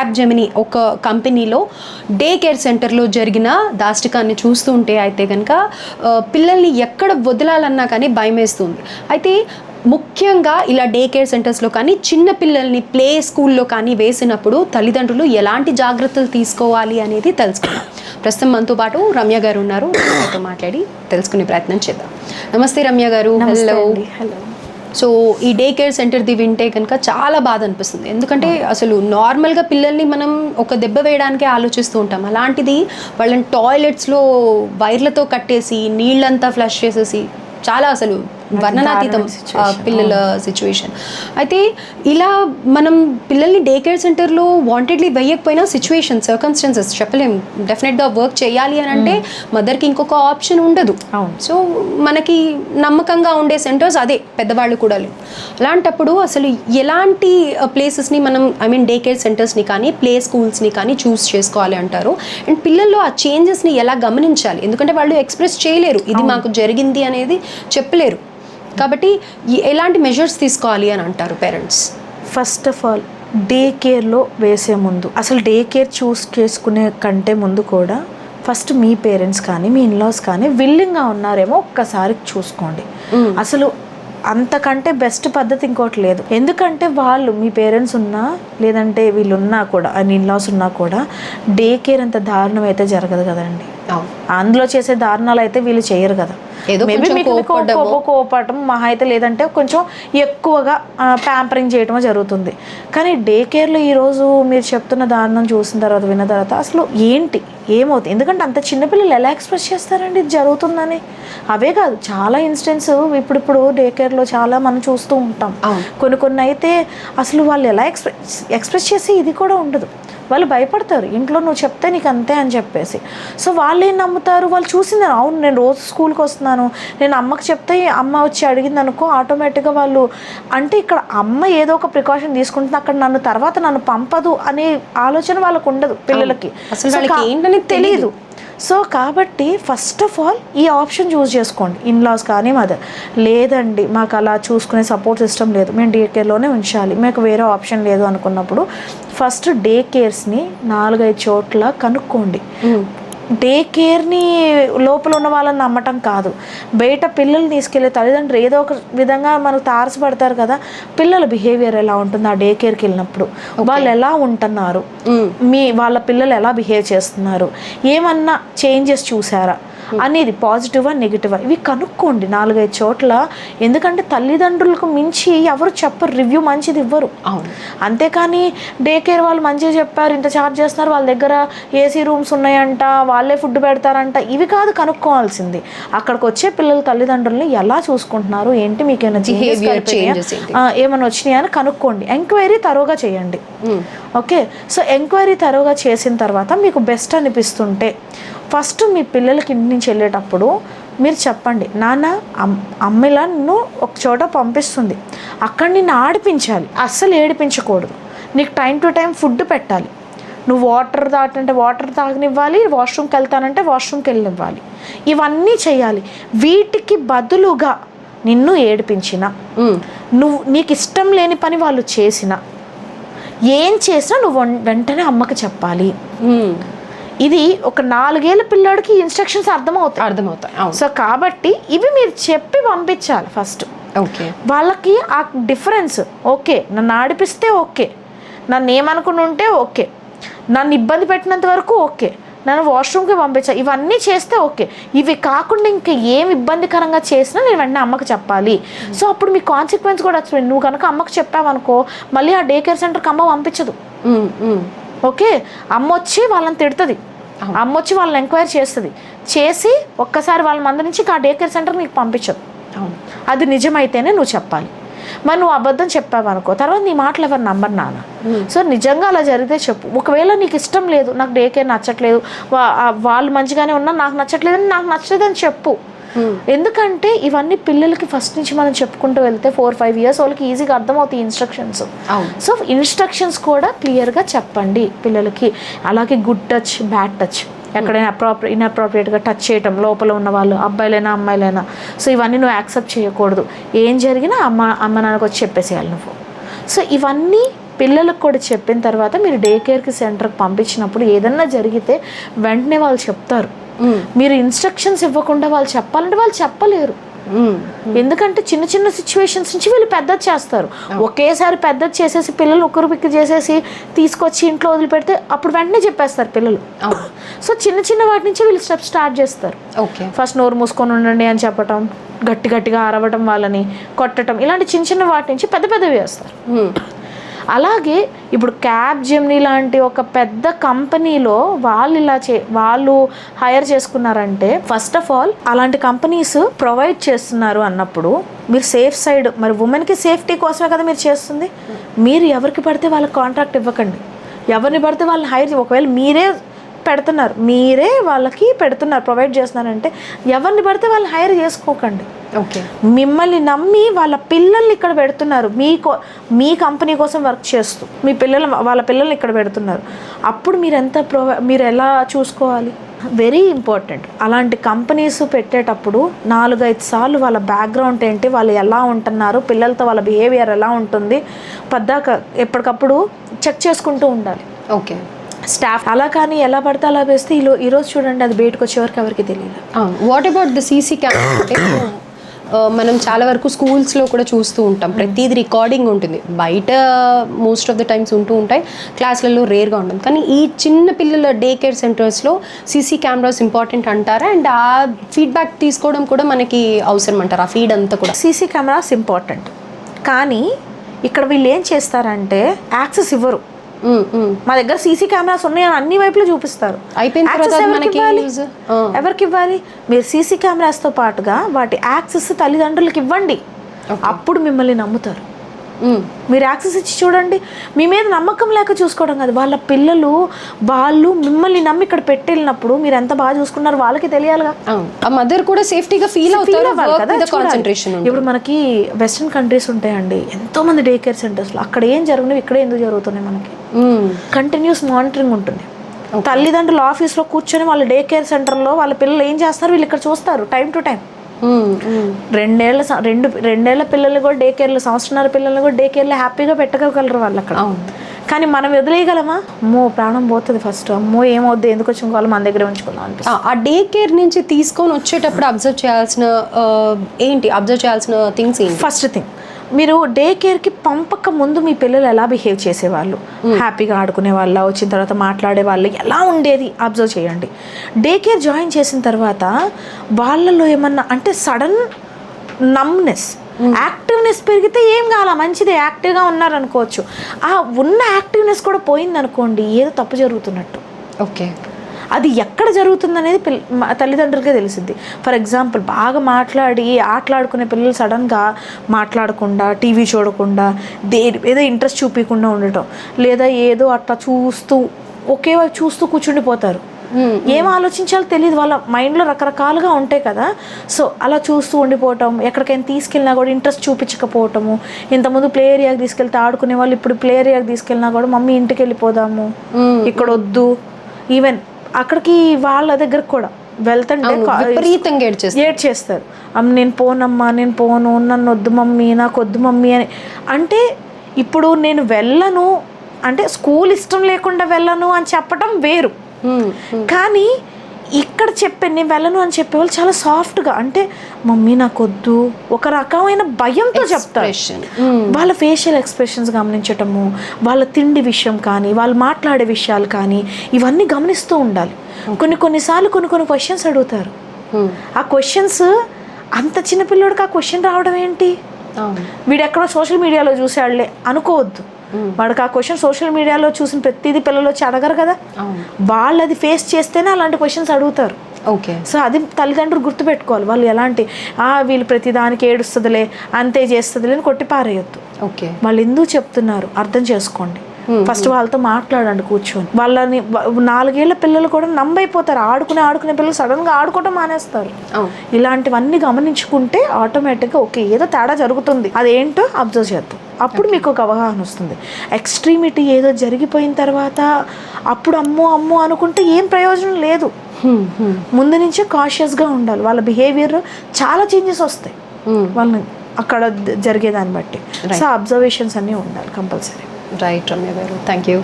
Capgemini ఒక కంపెనీలో day care సెంటర్లో జరిగిన దాష్టికాన్ని చూస్తుంటే అయితే కనుక పిల్లల్ని ఎక్కడ వదలాలన్నా కానీ భయం వేస్తుంది. అయితే ముఖ్యంగా ఇలా డే కేర్ సెంటర్స్లో కానీ చిన్న పిల్లల్ని ప్లే స్కూల్లో కానీ వేసినప్పుడు తల్లిదండ్రులు ఎలాంటి జాగ్రత్తలు తీసుకోవాలి అనేది తెలుసుకుందాం. ప్రస్తుతం మనతో పాటు రమ్య గారు ఉన్నారు, వాళ్ళతో మాట్లాడి తెలుసుకునే ప్రయత్నం చేద్దాం. నమస్తే రమ్య గారు. హలో. హలో. సో ఈ డే కేర్ సెంటర్ది వింటే కనుక చాలా బాధ అనిపిస్తుంది. ఎందుకంటే అసలు నార్మల్గా పిల్లల్ని మనం ఒక దెబ్బ వేయడానికే ఆలోచిస్తూ ఉంటాం. అలాంటిది వాళ్ళని టాయిలెట్స్లో వైర్లతో కట్టేసి నీళ్ళంతా ఫ్లష్ చేసేసి చాలా అసలు వర్ణనాతీతం పిల్లల సిచ్యువేషన్. అయితే ఇలా మనం పిల్లల్ని డే కేర్ సెంటర్లో వాంటెడ్లీ వేయకపోయినా సిచ్యువేషన్ సర్కమ్స్టాన్సెస్ చెప్పలేము. డెఫినెట్గా వర్క్ చేయాలి అని అంటే మదర్కి ఇంకొక ఆప్షన్ ఉండదు. సో మనకి నమ్మకంగా ఉండే సెంటర్స్ అదే, పెద్దవాళ్ళు కూడా లేవు. అలాంటప్పుడు అసలు ఎలాంటి ప్లేసెస్ని మనం డే కేర్ సెంటర్స్ని కానీ ప్లే స్కూల్స్ని కానీ చూస్ చేసుకోవాలి అంటారు? అండ్ పిల్లల్లో ఆ చేంజెస్ని ఎలా గమనించాలి? ఎందుకంటే వాళ్ళు ఎక్స్ప్రెస్ చేయలేరు, ఇది మాకు జరిగింది అనేది చెప్పలేరు. కాబట్టి ఎలాంటి మెజర్స్ తీసుకోవాలి అని అంటారు parents? First of all day కేర్లో వేసే ముందు, అసలు డే కేర్ చూస్ చేసుకునే కంటే ముందు కూడా ఫస్ట్ మీ పేరెంట్స్ కానీ మీ ఇన్లాస్ కానీ విల్లింగ్గా ఉన్నారేమో ఒక్కసారి చూసుకోండి. అసలు అంతకంటే బెస్ట్ పద్ధతి ఇంకోటి లేదు. ఎందుకంటే వాళ్ళు మీ పేరెంట్స్ ఉన్నా లేదంటే వీళ్ళు ఉన్నా కూడా ఇన్లాస్ ఉన్నా కూడా డే కేర్ అంత దారుణం అయితే జరగదు కదండి. అందులో చేసే దారుణాలు అయితే వీళ్ళు చేయరు కదా. మేబీ మీకు కోపడటం మహా అయితే లేదంటే కొంచెం ఎక్కువగా ప్యాంపరింగ్ చేయటం జరుగుతుంది. కానీ డే కేర్లో ఈరోజు మీరు చెప్తున్న దారుణం చూసిన తర్వాత విన్న తర్వాత అసలు ఏంటి ఏమవుతుంది? ఎందుకంటే అంత చిన్నపిల్లలు ఎలా ఎక్స్ప్రెస్ చేస్తారండి ఇది జరుగుతుందని? అవే కాదు, చాలా ఇన్సిడెంట్స్ ఇప్పుడు డే కేర్లో చాలా మనం చూస్తూ ఉంటాం. కొన్ని అయితే అసలు వాళ్ళు ఎలా ఎక్స్ప్రెస్ చేసి ఇది కూడా ఉండదు. వాళ్ళు భయపడతారు, ఇంట్లో నువ్వు చెప్తే నీకు అంతే అని చెప్పేసి. సో వాళ్ళు ఏం నమ్ముతారు? వాళ్ళు చూసింది, అవును నేను రోజు స్కూల్కి వస్తున్నాను, నేను అమ్మకి చెప్తే అమ్మ వచ్చి అడిగింది అనుకో, ఆటోమేటిక్గా వాళ్ళు అంటే ఇక్కడ అమ్మ ఏదో ఒక ప్రికాషన్ తీసుకుంటుంది, అక్కడ నన్ను పంపదు అనే ఆలోచన వాళ్ళకు ఉండదు పిల్లలకి. అసలు వాళ్ళకి ఏంటని తెలియదు. సో కాబట్టి ఫస్ట్ ఆఫ్ ఆల్ ఈ ఆప్షన్ చూస్ చేసుకోండి, ఇన్లాస్ కానీ మదర్. లేదండి మాకు అలా చూసుకునే సపోర్ట్ సిస్టమ్ లేదు, మేము డే కేర్లోనే ఉంచాలి, మీకు వేరే ఆప్షన్ లేదు అనుకున్నప్పుడు ఫస్ట్ డే కేర్స్ని 4-5 చోట్ల కనుక్కోండి. డే కేర్ని లోపల ఉన్న వాళ్ళని నమ్మటం కాదు, బయట పిల్లలు తీసుకెళ్లే తల్లిదండ్రులు ఏదో ఒక విధంగా మనకు తారసపడతారు కదా, పిల్లల బిహేవియర్ ఎలా ఉంటుంది ఆ డే కేర్కి వెళ్ళినప్పుడు, వాళ్ళు ఎలా ఉంటున్నారు, వాళ్ళ పిల్లలు ఎలా బిహేవ్ చేస్తున్నారు, ఏమన్నా చేంజెస్ చూసారా అనేది పాజిటివా నెగిటివా ఇవి కనుక్కోండి 4-5 చోట్ల. ఎందుకంటే తల్లిదండ్రులకు మించి ఎవరు చెప్పరు, రివ్యూ మంచిది ఇవ్వరు. అంతేకాని డే కేర్ వాళ్ళు మంచిగా చెప్పారు, ఇంత ఛార్జ్ చేస్తున్నారు, వాళ్ళ దగ్గర ఏసీ రూమ్స్ ఉన్నాయంట, వాళ్ళే ఫుడ్ పెడతారంట, ఇవి కాదు కనుక్కోవాల్సింది. అక్కడికి వచ్చే పిల్లల తల్లిదండ్రులని ఎలా చూసుకుంటున్నారు, ఏంటి, మీకు ఏమైనా వచ్చినాయా అని కనుక్కోండి. ఎంక్వైరీ తరోగా చేయండి. ఓకే, సో ఎంక్వైరీ తరోగా చేసిన తర్వాత మీకు బెస్ట్ అనిపిస్తుంటే ఫస్ట్ మీ పిల్లలకి ఇంటి నుంచి వెళ్ళేటప్పుడు మీరు చెప్పండి, నాన్న అమ్మిలా నిన్ను ఒక చోట పంపిస్తుంది, అక్కడ నిన్ను ఆడిపించాలి, అస్సలు ఏడిపించకూడదు, నీకు టైం టు టైం ఫుడ్ పెట్టాలి, నువ్వు వాటర్ తాగంటే వాటర్ తాగనివ్వాలి, వాష్రూమ్కి వెళ్తానంటే వాష్రూమ్కి వెళ్ళనివ్వాలి, ఇవన్నీ చేయాలి. వీటికి బదులుగా నిన్ను ఏడిపించిన, నీకు ఇష్టం లేని పని వాళ్ళు చేసిన, ఏం చేసినా నువ్వు వెంటనే అమ్మకి చెప్పాలి. ఇది ఒక 4 ఏళ్ళ పిల్లాడికి ఇన్స్ట్రక్షన్స్ అర్థమవుతాయి. సో కాబట్టి ఇవి మీరు చెప్పి పంపించాలి ఫస్ట్. ఓకే, వాళ్ళకి ఆ డిఫరెన్స్, ఓకే నన్ను ఆడిపిస్తే ఓకే, నన్ను ఏమనుకుని ఉంటే ఓకే, నన్ను ఇబ్బంది పెట్టినంత వరకు ఓకే, నన్ను వాష్రూమ్కి పంపించాలి, ఇవన్నీ చేస్తే ఓకే, ఇవి కాకుండా ఇంకా ఏం ఇబ్బందికరంగా చేసినా నేను వెంటనే అమ్మకి చెప్పాలి. సో అప్పుడు మీ కాన్సిక్వెన్స్ కూడా వచ్చింది. నువ్వు కనుక అమ్మకి చెప్పావనుకో మళ్ళీ ఆ డే కేర్ సెంటర్కి అమ్మ పంపించదు. ఓకే, అమ్మ వచ్చి వాళ్ళని తిడుతుంది, అమ్మ వచ్చి వాళ్ళని ఎంక్వైరీ చేసి ఒక్కసారి వాళ్ళ మంది నుంచి ఆ డే కేర్ సెంటర్ నీకు పంపించదు. అది నిజమైతేనే నువ్వు చెప్పాలి. మరి నువ్వు అబద్ధం చెప్పావు అనుకో, తర్వాత నీ మాటలు ఎవరు నమ్మరు నాన్న. సో నిజంగా అలా జరిగితే చెప్పు. ఒకవేళ నీకు ఇష్టం లేదు, నాకు డే కేర్ నచ్చట్లేదు, వాళ్ళు మంచిగానే ఉన్నా నాకు నచ్చలేదని చెప్పు. ఎందుకంటే ఇవన్నీ పిల్లలకి ఫస్ట్ నుంచి మనం చెప్పుకుంటూ వెళ్తే 4-5 ఇయర్స్ వాళ్ళకి ఈజీగా అర్థమవుతాయి ఇన్స్ట్రక్షన్స్. సో ఇన్స్ట్రక్షన్స్ కూడా క్లియర్గా చెప్పండి పిల్లలకి. అలాగే గుడ్ టచ్, బ్యాడ్ టచ్, ఎక్కడైనా ఇన్అప్రోప్రియేట్గా టచ్ చేయటం, లోపల ఉన్న వాళ్ళు అబ్బాయిలైనా అమ్మాయిలైనా, సో ఇవన్నీ నువ్వు యాక్సెప్ట్ చేయకూడదు. ఏం జరిగినా అమ్మ నాన్నకు వచ్చి చెప్పేసేయాలి నువ్వు. సో ఇవన్నీ పిల్లలకు కూడా చెప్పిన తర్వాత మీరు డే కేర్కి సెంటర్కి పంపించినప్పుడు ఏదన్నా జరిగితే వెంటనే వాళ్ళు చెప్తారు. మీరు ఇన్స్ట్రక్షన్స్ ఇవ్వకుండా వాళ్ళు చెప్పాలంటే వాళ్ళు చెప్పలేరు. ఎందుకంటే చిన్న చిన్న సిచ్యువేషన్స్ నుంచి వీళ్ళు పెద్దది చేస్తారు. ఒకేసారి పెద్దది చేసేసి పిల్లలు ఒకరు పిక్కి చేసేసి తీసుకొచ్చి ఇంట్లో వదిలిపెడితే అప్పుడు వెంటనే చెప్పేస్తారు పిల్లలు. సో చిన్న చిన్న వాటి నుంచి వీళ్ళు స్టెప్ స్టార్ట్ చేస్తారు. ఫస్ట్ నోరు మూసుకొని ఉండండి అని చెప్పటం, గట్టి గట్టిగా అరవటం, వాళ్ళని కొట్టడం, ఇలాంటి చిన్న చిన్న వాటి నుంచి పెద్ద పెద్దవి వేస్తారు. అలాగే ఇప్పుడు క్యాబ్ జెమినీ లాంటి ఒక పెద్ద కంపెనీలో వాళ్ళు హైర్ చేసుకున్నారంటే ఫస్ట్ ఆఫ్ ఆల్ అలాంటి కంపెనీస్ ప్రొవైడ్ చేస్తున్నారు అన్నప్పుడు మీరు సేఫ్ సైడ్, మరి ఉమెన్కి సేఫ్టీ కోసమే కదా మీరు చేస్తుంది. మీరు ఎవరికి పడితే వాళ్ళకి కాంట్రాక్ట్ ఇవ్వకండి, ఎవరిని పడితే వాళ్ళని హైర్, ఒకవేళ మీరే వాళ్ళకి పెడుతున్నారు, ప్రొవైడ్ చేస్తున్నారంటే ఎవరిని పడితే వాళ్ళని హైర్ చేసుకోకండి. మిమ్మల్ని నమ్మి వాళ్ళ పిల్లల్ని ఇక్కడ పెడుతున్నారు, మీ కంపెనీ కోసం వర్క్ చేస్తూ వాళ్ళ పిల్లల్ని ఇక్కడ పెడుతున్నారు. అప్పుడు మీరు ఎలా చూసుకోవాలి? Very important. అలాంటి కంపెనీస్ పెట్టేటప్పుడు 4-5 సార్లు వాళ్ళ బ్యాక్గ్రౌండ్ ఏంటి, వాళ్ళు ఎలా ఉంటున్నారు, పిల్లలతో వాళ్ళ బిహేవియర్ ఎలా ఉంటుంది, ఎప్పటికప్పుడు చెక్ చేసుకుంటూ ఉండాలి. స్టాఫ్ అలా కానీ ఎలా పడితే అలా వేస్తే ఈరోజు చూడండి అది బయటకు వచ్చేవరకు ఎవరికి తెలియదు. What about the CC camera? అంటే మనం చాలా వరకు స్కూల్స్లో కూడా చూస్తూ ఉంటాం, ప్రతిదీ రికార్డింగ్ ఉంటుంది. బయట మోస్ట్ ఆఫ్ ద టైమ్స్ ఉంటాయి, క్లాసులలో రేర్గా ఉంటుంది. కానీ ఈ చిన్న పిల్లల డే కేర్ సెంటర్స్లో సీసీ కెమెరాస్ ఇంపార్టెంట్ అంటారా? అండ్ ఆ ఫీడ్బ్యాక్ తీసుకోవడం కూడా మనకి అవసరం అంటారు, ఆ ఫీడ్ అంతా కూడా? సీసీ కెమెరాస్ ఇంపార్టెంట్, కానీ ఇక్కడ వీళ్ళు ఏం చేస్తారంటే యాక్సెస్ ఇవ్వరు. మా దగ్గర సీసీ కెమెరాస్ ఉన్నాయి అని అన్ని వైపులో చూపిస్తారు. ఎవరికి ఇవ్వాలి? మీరు సీసీ కెమెరాస్తో పాటుగా వాటి యాక్సెస్ తల్లిదండ్రులకు ఇవ్వండి, అప్పుడు మిమ్మల్ని నమ్ముతారు. మీరు యాక్సెస్ ఇచ్చి చూడండి. మీ మీద నమ్మకం లేక చూసుకోవడం కాదు, వాళ్ళ పిల్లలు వాళ్ళు మిమ్మల్ని నమ్మి ఇక్కడ పెట్టినప్పుడు మీరు ఎంత బాగా చూసుకున్నారు వాళ్ళకి తెలియాలిగా. ఆ మదర్ కూడా సేఫ్టీగా ఫీల్ అవుతారు కదా. కాన్సంట్రేషన్ ఇప్పుడు మనకి వెస్ట్రన్ కంట్రీస్ ఉంటాయండి, ఎంతో మంది డే కేర్ సెంటర్స్లో. అక్కడ ఏం జరుగుతున్నాయి, ఇక్కడ ఎందుకు జరుగుతున్నాయి, మనకి కంటిన్యూస్ మానిటరింగ్ ఉంటుంది. తల్లిదండ్రులు ఆఫీస్లో కూర్చొని వాళ్ళ డే కేర్ సెంటర్లో వాళ్ళ పిల్లలు ఏం చేస్తారు వీళ్ళు ఇక్కడ చూస్తారు టైం టు టైం. 2 ఏళ్ల పిల్లలు కూడా డే కేర్లో, సంవత్సరాల పిల్లలు కూడా డే కేర్లో హ్యాపీగా పెట్టగలరు వాళ్ళు అక్కడ. కానీ మనం వదిలేయగలమా? అమ్మో ప్రాణం పోతుంది ఫస్ట్, అమ్మో ఏమవుద్ది, ఎందుకు వచ్చి వాళ్ళు మన దగ్గర ఉంచుకుందాం అంటే. ఆ డే కేర్ నుంచి తీసుకొని వచ్చేటప్పుడు అబ్జర్వ్ చేయాల్సిన థింగ్స్ ఏంటి? ఫస్ట్ థింగ్, మీరు డే కేర్కి పంపక ముందు మీ పిల్లలు ఎలా బిహేవ్ చేసేవాళ్ళు, హ్యాపీగా ఆడుకునే వాళ్ళ, వచ్చిన తర్వాత మాట్లాడే వాళ్ళు ఎలా ఉండేది అబ్జర్వ్ చేయండి. డే కేర్ జాయిన్ చేసిన తర్వాత వాళ్ళలో ఏమన్నా అంటే సడన్ నమ్నెస్, యాక్టివ్నెస్ పెరిగితే ఏం కావాలా, మంచిదే, యాక్టివ్గా ఉన్నారనుకోవచ్చు. ఆ ఉన్న యాక్టివ్నెస్ కూడా పోయిందనుకోండి, ఏదో తప్పు జరుగుతున్నట్టు. అది ఎక్కడ జరుగుతుంది అనేది తల్లిదండ్రులకే తెలిసింది. ఫర్ ఎగ్జాంపుల్, బాగా ఆటలాడుకునే పిల్లలు సడన్గా మాట్లాడకుండా, టీవీ చూడకుండా, ఏదో ఇంట్రెస్ట్ చూపించకుండా ఉండటం, లేదా ఏదో అట్లా ఒకే వైపు చూస్తూ కూర్చుండిపోతారు. ఏం ఆలోచించాలో తెలియదు, వాళ్ళ మైండ్లో రకరకాలుగా ఉంటాయి కదా. సో అలా చూస్తూ ఉండిపోవటం, ఎక్కడికైనా తీసుకెళ్ళినా కూడా ఇంట్రెస్ట్ చూపించకపోవటము. ఇంతకుముందు ప్లే ఏరియాకి తీసుకెళ్తే ఆడుకునే వాళ్ళు ఇప్పుడు ప్లే ఏరియాకి తీసుకెళ్ళినా కూడా మమ్మీ ఇంటికి వెళ్ళిపోదాము, ఇక్కడ వద్దు, ఈవెన్ అక్కడికి వాళ్ళ దగ్గరకు కూడా వెళ్తుంటే ఏడ్ చేస్తారు. నేను పోనమ్మా, నేను పోను, నన్ను వద్దు మమ్మీ, నాకు వద్దు మమ్మీ అని. అంటే ఇప్పుడు నేను వెళ్ళను అంటే స్కూల్ ఇష్టం లేకుండా వెళ్ళను అని చెప్పటం వేరు. కానీ ఇక్కడ నేను వెళ్ళను అని చెప్పేవాళ్ళు చాలా సాఫ్ట్గా, అంటే మమ్మీ నాకు వద్దు, ఒక రకమైన భయంతో చెప్తారు. వాళ్ళ ఫేషియల్ ఎక్స్ప్రెషన్స్ గమనించటము, వాళ్ళ తిండి విషయం కానీ, వాళ్ళు మాట్లాడే విషయాలు కానీ, ఇవన్నీ గమనిస్తూ ఉండాలి. కొన్నిసార్లు కొన్ని క్వశ్చన్స్ అడుగుతారు. ఆ క్వశ్చన్స్ అంత చిన్నపిల్లడికి ఆ క్వశ్చన్ రావడం ఏంటి, వీడు ఎక్కడో సోషల్ మీడియాలో చూసాడులే అనుకోవద్దు. వాడికి ఆ క్వశ్చన్ సోషల్ మీడియాలో చూసిన ప్రతిదీ పిల్లలు వచ్చి అడగరు కదా, వాళ్ళు అది ఫేస్ చేస్తేనే అలాంటి క్వశ్చన్స్ అడుగుతారు. సో అది తల్లిదండ్రులు గుర్తుపెట్టుకోవాలి. వాళ్ళు వీళ్ళు ప్రతిదానికి ఏడుస్తుందిలే, అంతే చేస్తుందిలే అని కొట్టి పారేయొద్దు. వాళ్ళు ఎందుకు చెప్తున్నారు అర్థం చేసుకోండి. ఫస్ట్ వాళ్ళతో మాట్లాడండి కూర్చొని. వాళ్ళని 4 ఏళ్ల పిల్లలు కూడా నమ్మైపోతారు, ఆడుకునే పిల్లలు సడన్గా ఆడుకోవడం మానేస్తారు. ఇలాంటివన్నీ గమనించుకుంటే ఆటోమేటిక్గా ఏదో తేడా జరుగుతుంది, అదేంటో అబ్జర్వ్ చేద్దాం, అప్పుడు మీకు ఒక అవగాహన వస్తుంది. ఎక్స్ట్రీమిటీ ఏదో జరిగిపోయిన తర్వాత అప్పుడు అమ్మో అనుకుంటే ఏం ప్రయోజనం లేదు. ముందు నుంచే కాషియస్గా ఉండాలి. వాళ్ళ బిహేవియర్ చాలా చేంజెస్ వస్తాయి వాళ్ళని అక్కడ జరిగేదాన్ని బట్టి. సో అబ్జర్వేషన్స్ అన్నీ ఉండాలి కంపల్సరీ. రైట్ రమ్య గారు, థ్యాంక్ యూ.